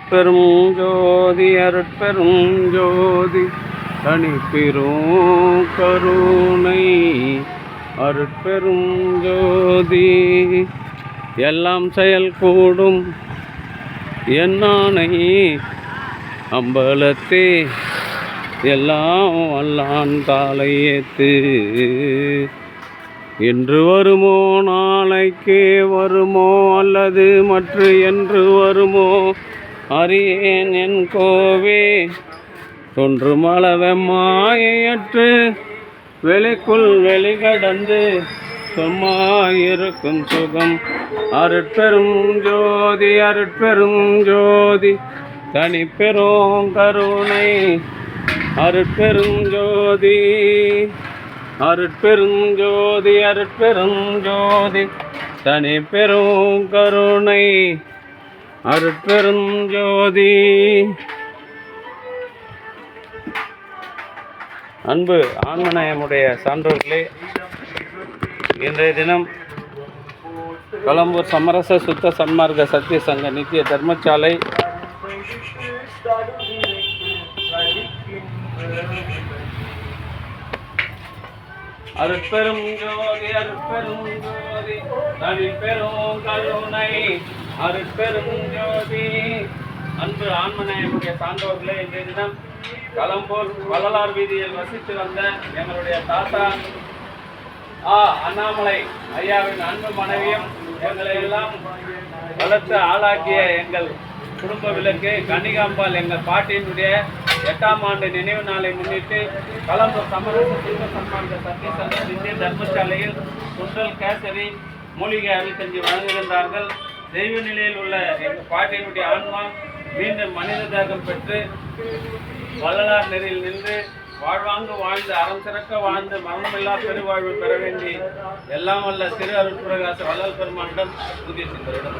அருட்பெரும் ஜோதி அருட்பெரும் ஜோதி தனிப்பெரும் கருணை அருட்பெரும் ஜோதி எல்லாம் செயல் கூடும் என்னானை அம்பலத்தே எல்லாம் வல்லான் காலை ஏத்து என்று வருமோ நாளைக்கே வருமோ அல்லது மற்ற என்று வருமோ அறியேன் என் கோவே தொன்று மளவெம்மாயற்று வெளிக்குள் வெளிகடந்து சும்மாயிருக்கும் சுகம் அருட்பெரும் ஜோதி அருட்பெரும் ஜோதி தனிப்பெரும் கருணை அருட்பெரும் ஜோதி அருட்பெரும் ஜோதி அருட்பெரும் ஜோதி தனிப்பெரும் கருணை அருட்பெரும் ஜோதி. அன்பு ஆன்மநேயமுடைய சான்றோர்களே, இன்றைய தினம் கொலம்பூர் சமரச சுத்த சன்மார்க்க சத்திய சங்க நித்திய தர்மசாலை அருட்பெரும் ஜோதி அருட்பெரும் ஜோதி தனிப்பெரும் கருணை அருட்பெரும் ஜோதி. அன்பு ஆன்மநேயமுடைய சான்றோர்களே, இன்றைய தினம் கொலம்பூர் வள்ளலார் வீதியில் வசித்து வந்த எங்களுடைய தாத்தா அண்ணாமலை ஐயாவின் அன்பு மனைவியும் எங்களை எல்லாம் வளர்த்து ஆளாக்கிய எங்கள் குடும்ப விளக்கு கன்னிகாம்பாள் எங்கள் பாட்டியினுடைய 8ஆம் ஆண்டு நினைவு நாளை முன்னிட்டு கொலம்பூர் சமரச சுத்த சன்மார்க்க சத்திய சங்க நித்திய தர்மசாலையில் சுண்டல் கேசரி மூலிகை அருள்கஞ்சி வழங்குகின்றார்கள். தெய்வ நிலையில் உள்ள எங்கள் பாட்டியினுடைய ஆன்மா மீண்டும் மனித தேகம் பெற்று வள்ளலார் நெறியில் நின்று வாழ்வாங்கு வாழ்ந்து அறம் சிறக்க வாழ்ந்து மரணமில்லா பெருவாழ்வு பெற வேண்டி எல்லாம் வல்ல திரு அருட்பிரகாச வள்ளல் பெருமானிடம் புதிய சிந்தரிடம்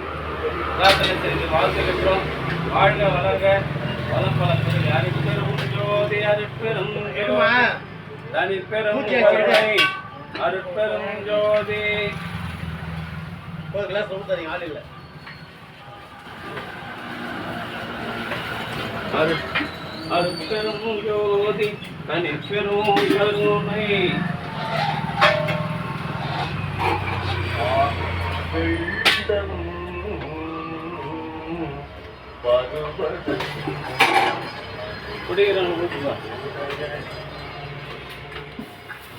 பிரார்த்தனை செய்து வாழ்த்துகின்றோம். வாழ்க வளர்க வளம் பல பெருக அருட்பெரும் ஜோதி அருட்பெரும் தனிப்பெரும் கருணை அருட்பெரும் ஜோதி. அருட்பெரும் ஜோதி தனிப்பெரும் கருணை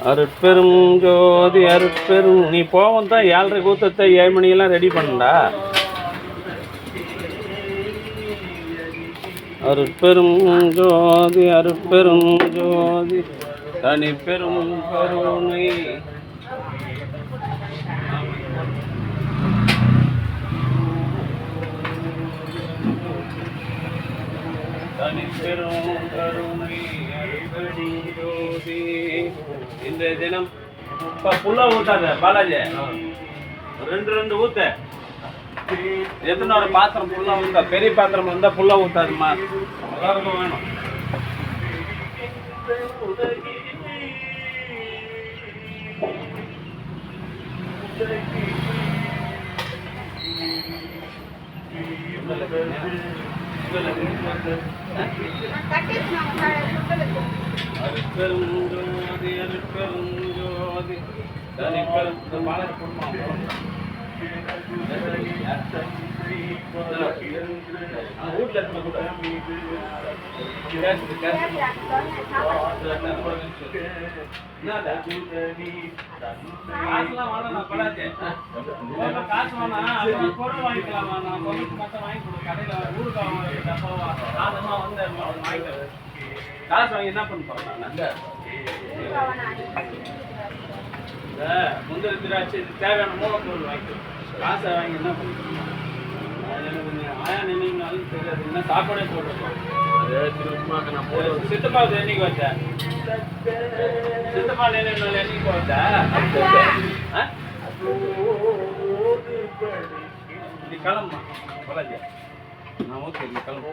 அருட்பெரும் ஜோதி அருட்பெரும். நீ போவோம் தான் 7:30 கூத்தத்தை 7 மணிக்கெல்லாம் ரெடி பண்ணா. அருட்பெரும் ஜோதி அருட்பெரும் ஜோதி தனிப்பெரும் கருணை தனிப்பெரும் கருணை அருட்பெரும் ஜோதி. இன்றைய தினம் புல்லா ஊத்தாத பாலாஜி, 2 ஊத்த. எத்தனை ஒரு பாத்திரம் புல்லா ஊத்தா, பெரிய பாத்திரம் வந்தா புல்லா ஊத்தாதுமா, எல்லாருக்கும் வேணும். அருட்பெரும் ஜோதி அருட்பெரும் ஜோதி தனிப்பெரும் பாலாஜி குடும்பம் வீட்டில் கூட காசுலாம் வாங்க படாது, காசு வேணா பொருள் வாங்கிக்கலாமா? நான் பொருளுக்கு மட்டும் வாங்கி கொடு, கடையில் ஊருக்கு டப்பாவா சாதமா வந்து வாங்கிக்கிறேன். காசு வாங்கி என்ன பண்ண போறேன்? முந்திரி திராட்சை தேவையான மூலப்பொருள் வாங்கிக்கிறேன். காசை வாங்கி என்ன பண்ணுறேன்? எனக்கு ஆயா நினைவுனாலும் தெரியாது, என்ன சாப்பாடே போட்டுருக்கோம். சித்தப்பாவுக்கு என்னைக்கு வச்சேன்? சித்தப்பா நினைவுனால என்னைக்கு வச்சேன்? நீ கிளம்புமா பலாஜி, நான் ஓகே நீ கிளம்பு.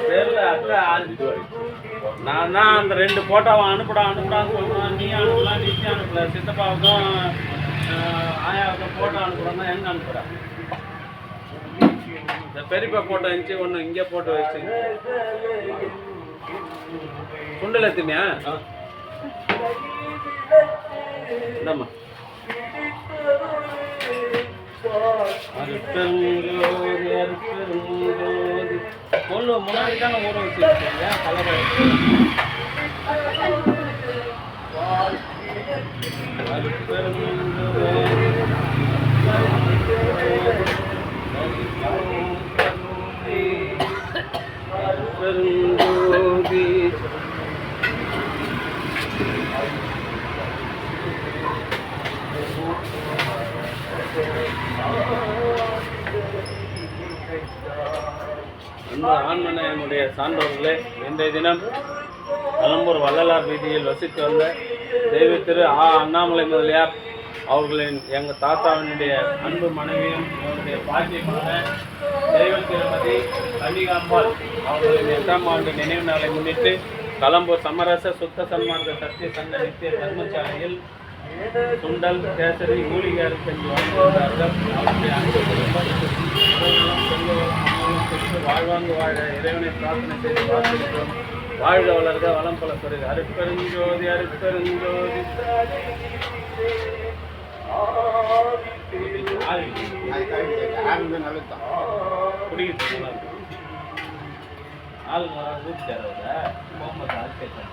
தெரியல அக்கா, நான் தான் அந்த 2 போட்டோவை அனுப்புடான்னு சொல்லுவேன். நீ அனுப்பலாம், நீ அனுப்பல. சித்தப்பாவுக்கும் ஆயாவுக்கும் போட்டோ அனுப்புறோன்னா எங்கே அனுப்புகிறேன்? பெரியப்பா போட்டோ இருந்துச்சு ஒன்று இங்கே போட்டு வச்சு சுண்டல் எத்தினியா இந்தாம்மா முன்னாடி தானே ஊற வச்சுருக்கீங்க கலரை ஆண்மனையனுடைய சான்றோர்களே, இன்றைய தினம் கலம்பூர் வள்ளலார் வீதியில் வசித்து வந்த தெய்வ திரு அண்ணாமலை முதலியார் அவர்களின் எங்கள் தாத்தாவினுடைய அன்பு மனைவியும் அவருடைய பாட்டியமான தெய்வ திருமதி கன்னிகாம்பாள் அவர்களின் 8ஆம் ஆண்டு நினைவு நாளை முன்னிட்டு கலம்பூர் சமரச சுத்த சன்மார்க்க சத்திய சங்க நித்திய தர்மசாலையில் சுண்டல் கேசரி மூலிகை அரிசி வழங்குகிறார்கள். அவருடைய அன்பு குடும்பம் வாழ்வாங்கு வாழ இறைவனை பிரார்த்தனை செய்து பார்த்திருக்கிறோம். வாழ்க வளர்க வளம் பல பெறுக. அருட்பெருஞ்சோதி அருட்பெருஞ்சோதி. ஆள் கூப்பிட்டார் முகமது ஆல்கேசன்.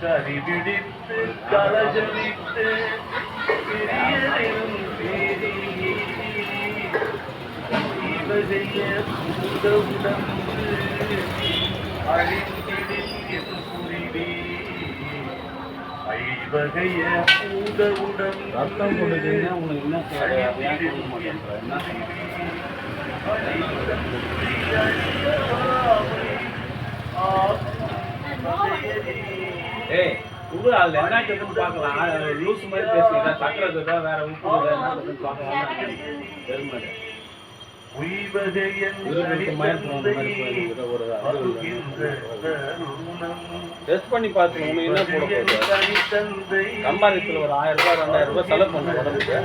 கரிபிடித்து கலஜலித்து செய்ய உதவுடன் அழிந்திடில் புரிவே ஐவகைய உதவுடன் ரத்தம் கொடுத்தீங்கன்னா உங்களுக்கு என்ன ஏய் உப்பு அதில் என்ன கேட்டுன்னு பார்க்கலாம். லூஸ் மாதிரி பேசுகிறா சக்கரை தான் வேற உப்பு என்ன பார்க்கலாம். பெருமாள் டெஸ்ட் பண்ணி பார்த்து உனக்கு என்ன போட போகுது. கம்பாரிசத்தில் ஒரு 1000 ரூபாய் 2000 ரூபாய் செலவு பண்ண உடம்புக்கு.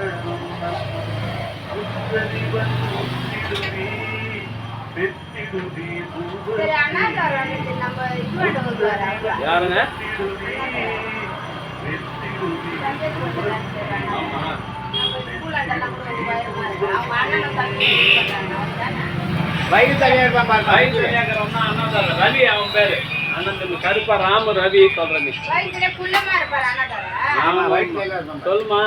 யாருங்க? ஆமா ரவி அவன் பேரு அண்ணன் கருப்பா ராம ரவி சொல்றேன். சொல்லுமா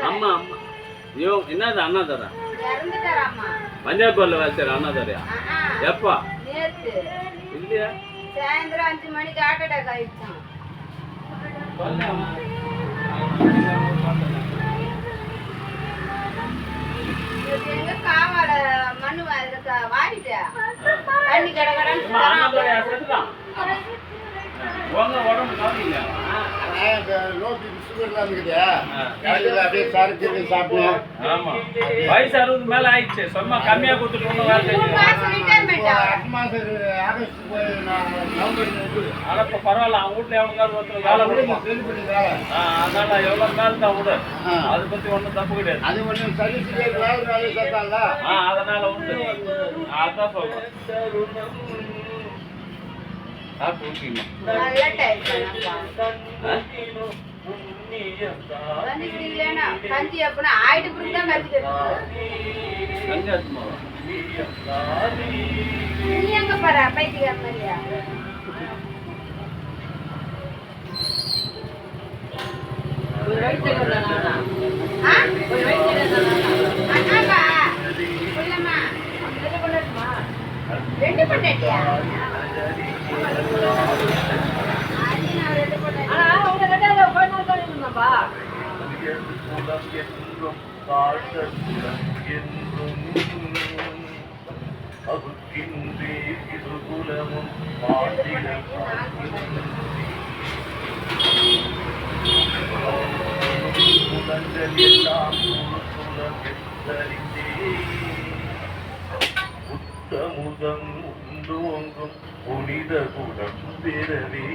அம்மா அம்மா ஐயோ என்னது அண்ணாதரா பஞ்சாபூர்ல வேலை அண்ணாதரையா எப்பா இல்லையா சாயந்தரம் 5 மணிக்கு ஹார்ட் அட்டாக் ஆயிடுச்சான். எங்க காவால மண்ணு வாடிட்டா தண்ணி கடகடன்னு வயசு 60 மேல ஆயிடுச்சு. சும்மா கம்மியா கொடுத்துட்டு பரவாயில்ல. அவன் வீட்டுல எவ்வளவு வேலை அதனால எவ்வளவு நாள் தான் விடு. அதை பத்தி ஒண்ணும் தப்பு கிடையாது. அதனால உண்டு. அதான் சொல்றேன். கஞ்சி அப்படின்னா ஆயிட்டு புரிஞ்சுதான் கஞ்சி நீ எங்க பாரு பைத்தியம் மாதிரியா காட்டத்துடன் என்றும் அகுக்கின்றே திருகுலமும் மாட்டிட குலங்கள் எல்லாம் குலம் எத்தறிந்தே உத்தமுதம் உண்டோங்கும் புனித குலம் பெறவே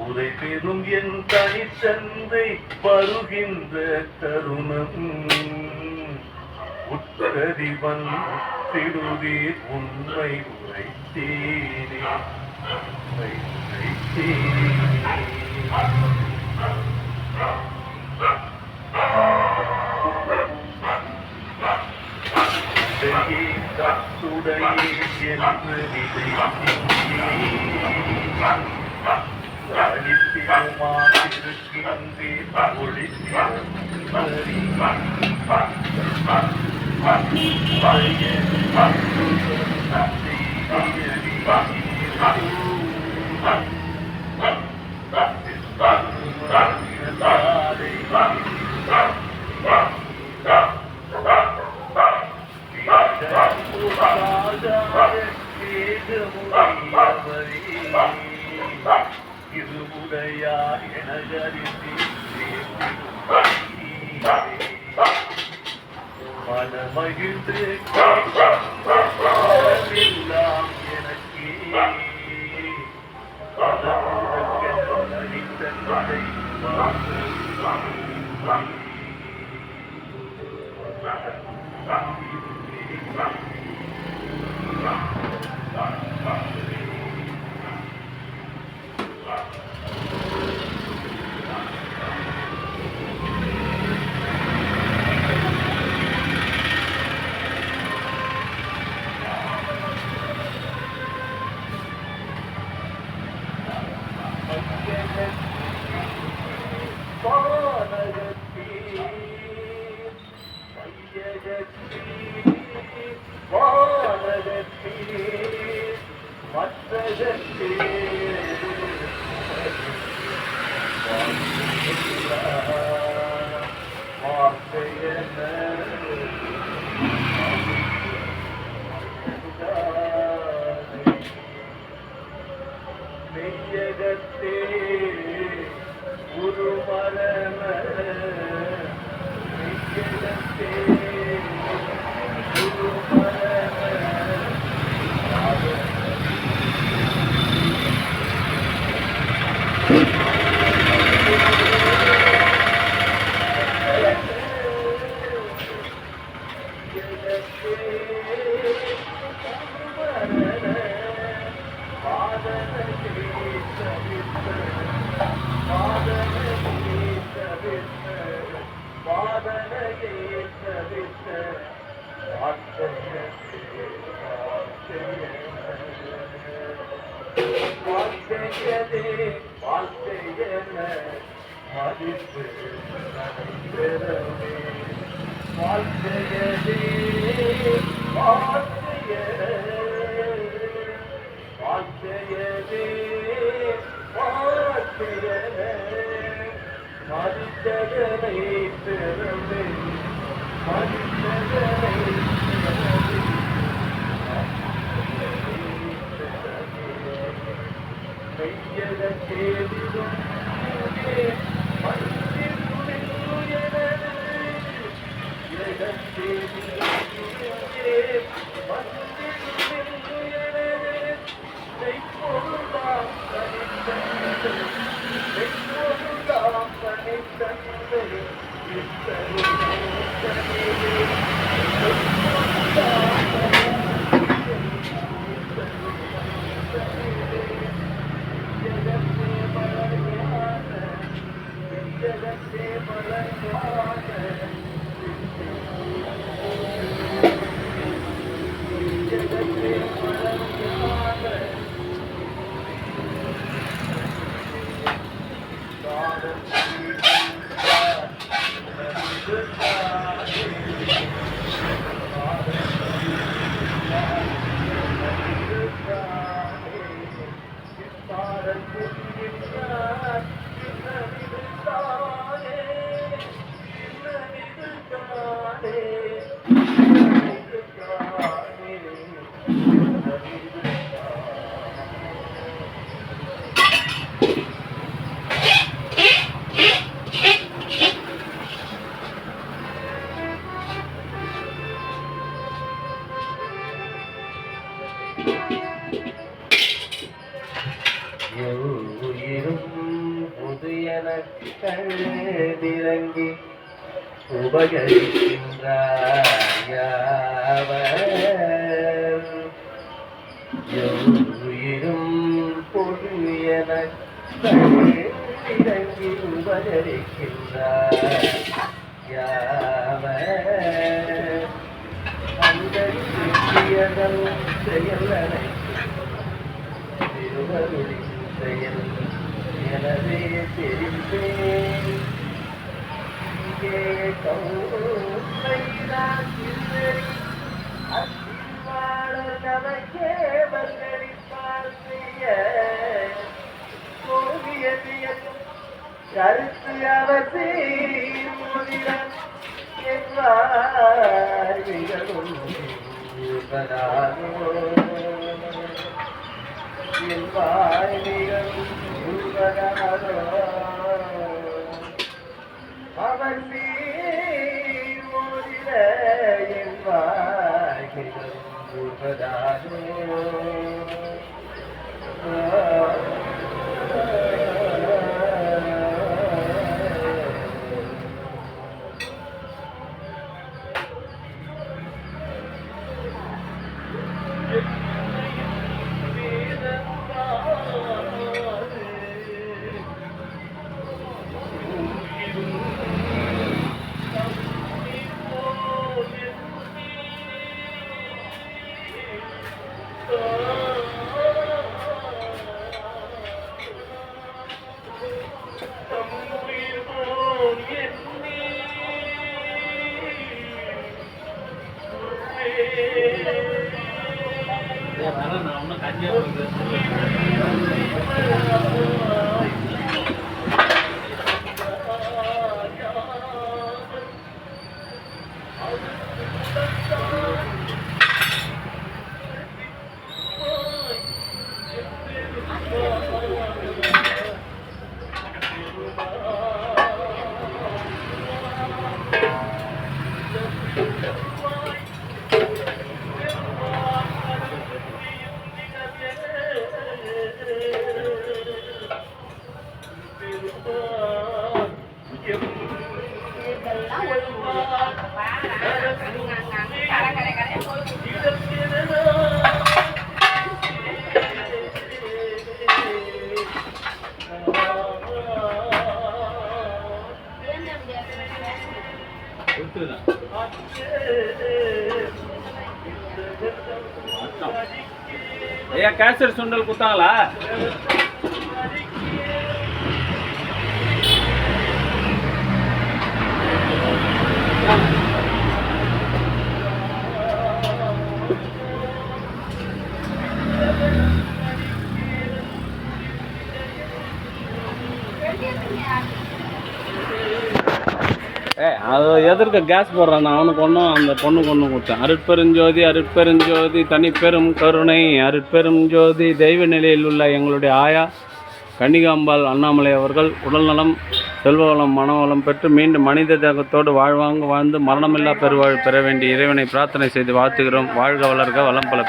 உரை பெறும் என் தனித்தந்தை வருகின்ற தருணம் உற்றறிவன் திருவே உண்மை உரைத்தேனே உண்மை உரைத்தேனே கத்துடையே என்று அழிப்பிடுமாயிருக்கின்றேன் ஒளித்திரி இருமுடையார் எனகரிசி மனமகிழ்ந்து எல்லாம் எனக்கே தனித்தன்மை மெய்யகத்தே உருமரம மெய்யகத்தே உருமரம உயிரும் புது எனக்கு கண்ணிறங்கி உபகரிக்கின்றாயவர் உயிரும் பொது எனக்கு கண்ணிறங்கி உபகரிக்கின்றாயவர் அந்த சிறியதல் செயலனை திருவருளின் செயல் எனவே தெரிந்தேன் இங்கே கௌரைதான் சில்லறி அத்திவாளர் நமக்கே பங்களிப்பால் செய்ய கோவியதியல் கருத்து அவசியம் முதலிடம் என்றார் நிகழும் அவர் மோதிர நான் ஒன்றும் கஞ்சியா ஐயா கேசரி சுண்டல் குத்தாங்களா? அது எதற்கு கேஸ் போடுறான் அவனுக்கு ஒன்றும் அந்த பொண்ணுக்கு ஒன்றும் கொடுத்தேன். அருட்பெருஞ்சோதி அருட்பெருஞ்சோதி தனிப்பெரும் கருணை அருட்பெரும் ஜோதி தெய்வ நிலையில் உள்ள எங்களுடைய ஆயா கன்னிகாம்பாள் அண்ணாமலை அவர்கள் உடல்நலம் செல்வவளம் மனவளம் பெற்று மீண்டும் மனித தேகத்தோடு வாழ்வாங்க வாழ்ந்து மரணமில்லா பெருவாழ் பெற வேண்டிய இறைவனை பிரார்த்தனை செய்து வாழ்த்துகிறோம். வாழ்க வளர்க வளம் பல.